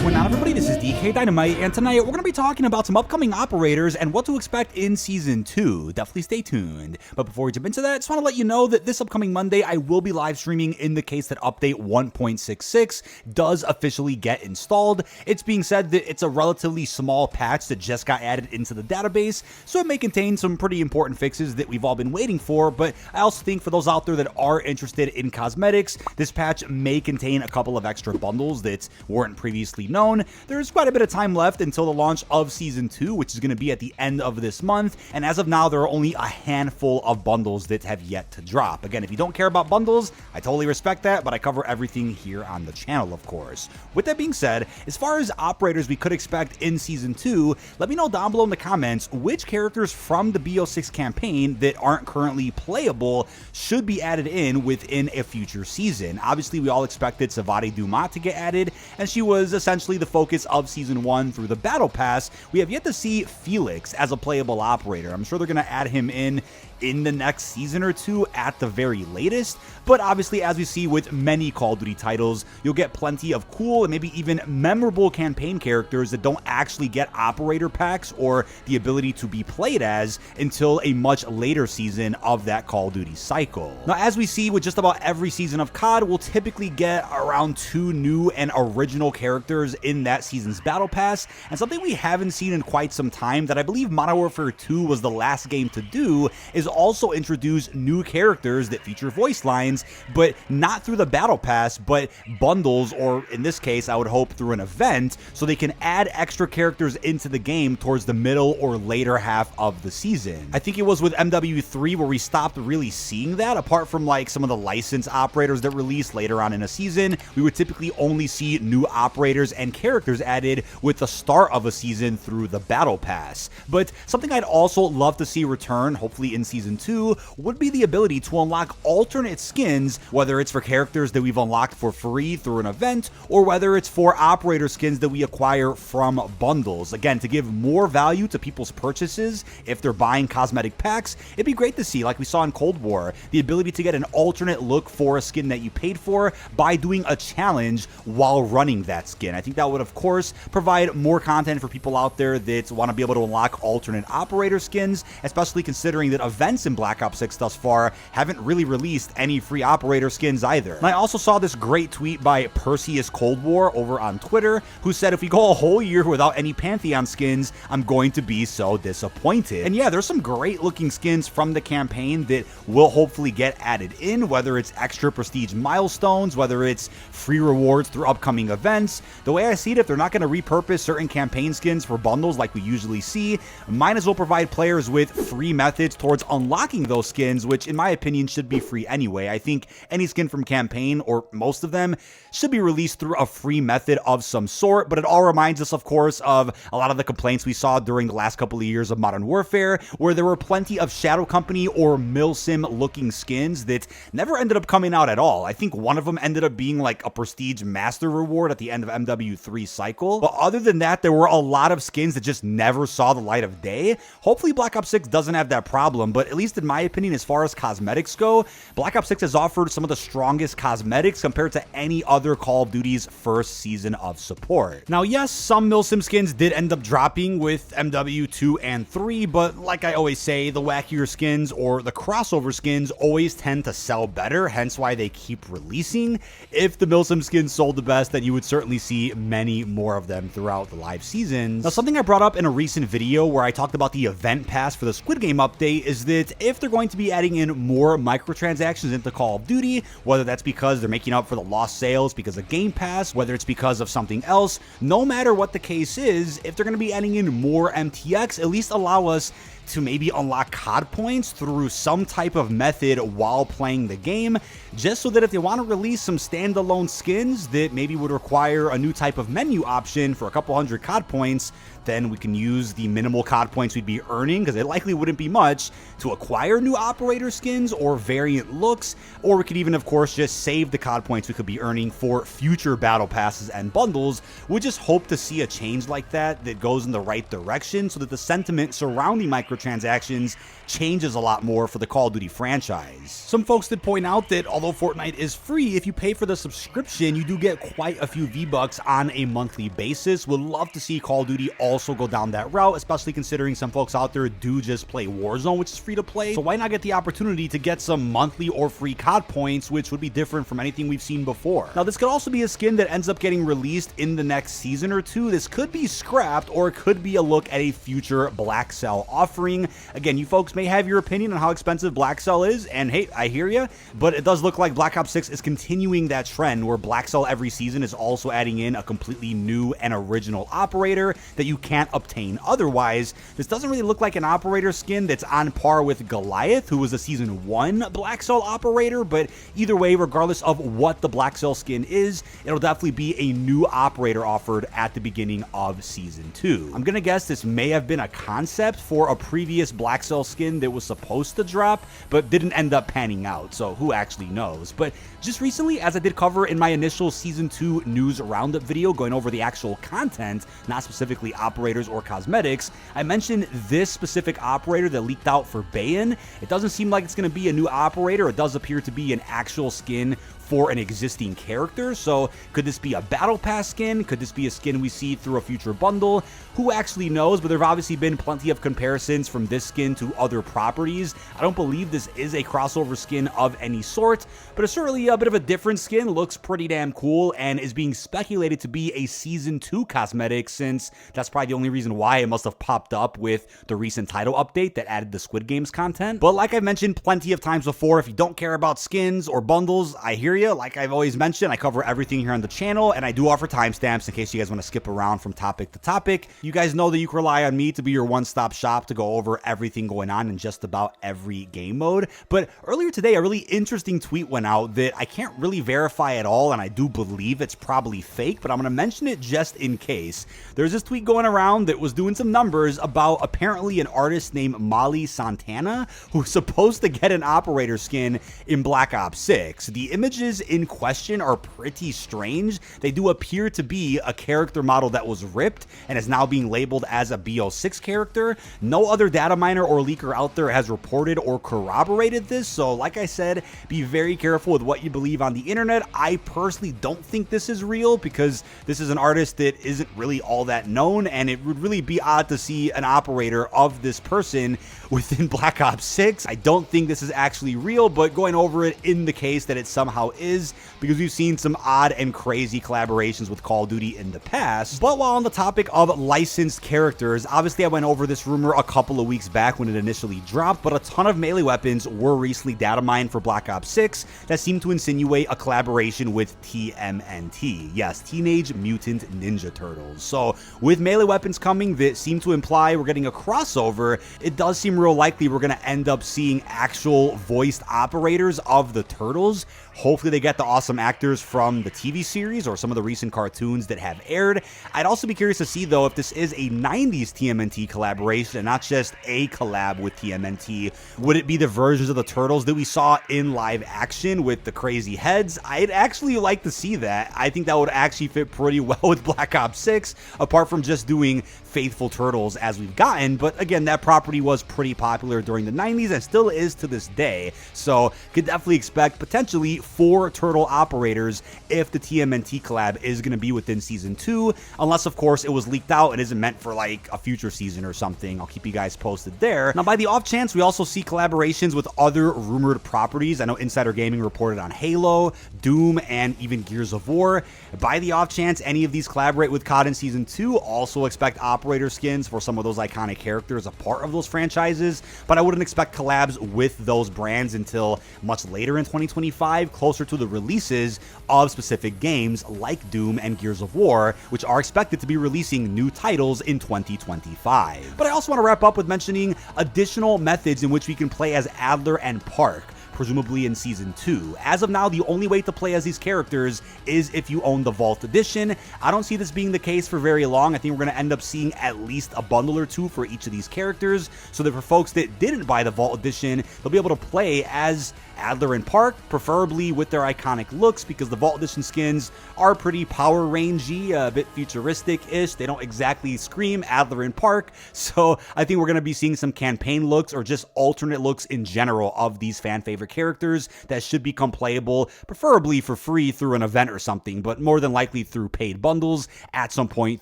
going on, everybody? This is dkdynamite, and tonight we're going to be talking about some upcoming operators and what to expect in Season 2. Definitely stay tuned. But before we jump into that, I just want to let you know that this upcoming Monday, I will be live streaming in the case that update 1.66 does officially get installed. It's being said that it's a relatively small patch that just got added into the database, so it may contain some pretty important fixes that we've all been waiting for, but I also think for those out there that are interested in cosmetics, this patch may contain a couple of extra bundles that weren't previously known. There's quite a bit of time left until the launch of Season 2, which is going to be at the end of this month, and as of now, there are only a handful of bundles that have yet to drop. Again, if you don't care about bundles, I totally respect that, but I cover everything here on the channel, of course. With that being said, as far as operators we could expect in Season 2, let me know down below in the comments which characters from the BO6 campaign that aren't currently playable should be added in within a future season. Obviously, we all expected Savate Dumat to get added, and she was essentially the focus of Season 1 through the Battle Pass. We have yet to see Felix as a playable operator. I'm sure they're going to add him in the next season or two at the very latest, but obviously, as we see with many Call of Duty titles, you'll get plenty of cool and maybe even memorable campaign characters that don't actually get operator packs or the ability to be played as until a much later season of that Call of Duty cycle. Now, as we see with just about every season of COD, we'll typically get around 2 new and original characters in that season's Battle Pass, and something we haven't seen in quite some time that I believe Modern Warfare 2 was the last game to do is also introduce new characters that feature voice lines, but not through the Battle Pass, but bundles, or in this case, I would hope through an event, so they can add extra characters into the game towards the middle or later half of the season. I think it was with MW3 where we stopped really seeing that. Apart from like some of the licensed operators that released later on in a season, we would typically only see new operators and characters added with the start of a season through the Battle Pass. But something I'd also love to see return, hopefully in Season 2, would be the ability to unlock alternate skins, whether it's for characters that we've unlocked for free through an event, or whether it's for operator skins that we acquire from bundles. Again, to give more value to people's purchases if they're buying cosmetic packs, it'd be great to see, like we saw in Cold War, the ability to get an alternate look for a skin that you paid for by doing a challenge while running that skin. I think that would, of course, provide more content for people out there that want to be able to unlock alternate operator skins, especially considering that events in Black Ops 6 thus far haven't really released any free operator skins either. And I also saw this great tweet by Perseus Cold War over on Twitter, who said, if we go a whole year without any Pantheon skins, I'm going to be so disappointed. And yeah, there's some great looking skins from the campaign that will hopefully get added in, whether it's extra prestige milestones, whether it's free rewards through upcoming events. The way I see it, if they're not going to repurpose certain campaign skins for bundles like we usually see, might as well provide players with free methods towards unlocking those skins, which in my opinion should be free anyway. I think any skin from campaign, or most of them, should be released through a free method of some sort, but it all reminds us, of course, of a lot of the complaints we saw during the last couple of years of Modern Warfare, where there were plenty of Shadow Company or Milsim looking skins that never ended up coming out at all. I think one of them ended up being like a prestige master reward at the end of MW3 cycle, but other than that, there were a lot of skins that just never saw the light of day. Hopefully Black Ops 6 doesn't have that problem, but at least in my opinion, as far as cosmetics go, Black Ops 6 has offered some of the strongest cosmetics compared to any other Call of Duty's first season of support. Now, yes, some Milsim skins did end up dropping with MW2 and 3, but like I always say, the wackier skins or the crossover skins always tend to sell better, hence why they keep releasing. If the Milsim skins sold the best, then you would certainly see many more of them throughout the live seasons. Now, something I brought up in a recent video where I talked about the event pass for the Squid Game update is that if they're going to be adding in more microtransactions into Call of Duty, whether that's because they're making up for the lost sales because of Game Pass, whether it's because of something else, no matter what the case is, if they're going to be adding in more MTX, at least allow us to maybe unlock COD points through some type of method while playing the game, just so that if they want to release some standalone skins that maybe would require a new type of menu option for a couple hundred COD points, then we can use the minimal COD points we'd be earning, because it likely wouldn't be much, to acquire new operator skins or variant looks, or we could even, of course, just save the COD points we could be earning for future battle passes and bundles. We just hope to see a change like that goes in the right direction, so that the sentiment surrounding microtransactions changes a lot more for the Call of Duty franchise. Some folks did point out that although Fortnite is free, if you pay for the subscription, you do get quite a few V-Bucks on a monthly basis. Would love to see Call of Duty also go down that route, especially considering some folks out there do just play Warzone, which is free to play. So why not get the opportunity to get some monthly or free COD points, which would be different from anything we've seen before. Now, this could also be a skin that ends up getting released in the next season or two. This could be scrapped, or it could be a look at a future Blackcell offering. Again, you folks may have your opinion on how expensive Blackcell is, and hey, I hear you, but it does look like Black Ops 6 is continuing that trend where Blackcell every season is also adding in a completely new and original operator that you can't obtain otherwise. This doesn't really look like an operator skin that's on par with Goliath, who was a Season 1 Blackcell operator, but either way, regardless of what the Blackcell skin is, it'll definitely be a new operator offered at the beginning of Season 2. I'm gonna guess this may have been a concept for a previous Blackcell skin that was supposed to drop, but didn't end up panning out, so who actually knows. But just recently, as I did cover in my initial Season 2 news roundup video going over the actual content, not specifically operators or cosmetics, I mentioned this specific operator that leaked out for Bayan. It doesn't seem like it's going to be a new operator. It does appear to be an actual skin for an existing character. So could this be a battle pass skin? Could this be a skin we see through a future bundle? Who actually knows? But there have obviously been plenty of comparisons from this skin to other properties. I don't believe this is a crossover skin of any sort, but it's certainly a bit of a different skin. Looks pretty damn cool and is being speculated to be a Season 2 cosmetic, since that's probably the only reason why it must have popped up with the recent title update that added the Squid Games content. But like I've mentioned plenty of times before, if you don't care about skins or bundles, I hear you. Like I've always mentioned, I cover everything here on the channel, and I do offer timestamps in case you guys want to skip around from topic to topic. You guys know that you can rely on me to be your one-stop shop to go over everything going on in just about every game mode. But earlier today, a really interesting tweet went out that I can't really verify at all, and I do believe it's probably fake, but I'm going to mention it just in case. There's this tweet going around that was doing some numbers about apparently an artist named Molly Santana, who's supposed to get an operator skin in Black Ops 6. The images in question are pretty strange. They do appear to be a character model that was ripped and is now being labeled as a BO6 character. No other data miner or leaker out there has reported or corroborated this, so like I said, be very careful with what you believe on the internet. I personally don't think this is real, because this is an artist that isn't really all that known, and it would really be odd to see an operator of this person within Black Ops 6. I don't think this is actually real, but going over it in the case that it somehow is, because we've seen some odd and crazy collaborations with Call of Duty in the past. But while on the topic of licensed characters, obviously I went over this rumor a couple of weeks back when it initially dropped, but a ton of melee weapons were recently data mined for Black Ops 6 that seemed to insinuate a collaboration with TMNT. Yes, Teenage Mutant Ninja Turtles. So with melee weapons coming that seem to imply we're getting a crossover, it does seem real likely we're going to end up seeing actual voiced operators of the Turtles. Hopefully they get the awesome actors from the TV series or some of the recent cartoons that have aired. I'd also be curious to see, though, if this is a 90s TMNT collaboration and not just a collab with TMNT. Would it be the versions of the Turtles that we saw in live action with the crazy heads? I'd actually like to see that. I think that would actually fit pretty well with Black Ops 6, apart from just doing faithful Turtles as we've gotten. But again, that property was pretty popular during the 90s and still is to this day. So could definitely expect potentially 4 Turtle operators if the TMNT collab is going to be within Season 2, unless of course it was leaked out and isn't meant for like a future season or something. I'll keep you guys posted there. Now, by the off chance we also see collaborations with other rumored properties, I know Insider Gaming reported on Halo, Doom, and even Gears of War. By the off chance any of these collaborate with COD in Season 2, also expect operator skins for some of those iconic characters a part of those franchises, but I wouldn't expect collabs with those brands until much later in 2025, closer to the releases of specific games like Doom and Gears of War, which are expected to be releasing new titles in 2025. But I also want to wrap up with mentioning additional methods in which we can play as Adler and Park. presumably in Season 2. As of now, the only way to play as these characters is if you own the Vault Edition. I don't see this being the case for very long. I think we're going to end up seeing at least a bundle or two for each of these characters, so that for folks that didn't buy the Vault Edition, they'll be able to play as Adler and Park, preferably with their iconic looks, because the Vault Edition skins are pretty Power Rangey, a bit futuristic-ish. They don't exactly scream Adler and Park, so I think we're going to be seeing some campaign looks or just alternate looks in general of these fan-favorite characters that should become playable, preferably for free through an event or something, but more than likely through paid bundles at some point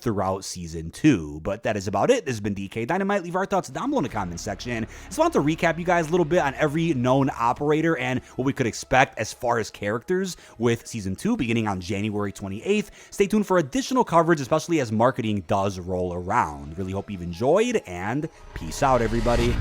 throughout Season 2. But that is about it. This has been dkdynamite. Leave our thoughts down below in the comment section. Just want to recap you guys a little bit on every known operator and what we could expect as far as characters with Season 2 beginning on January 28th. Stay tuned for additional coverage, especially as marketing does roll around. Really hope you've enjoyed, and peace out, everybody.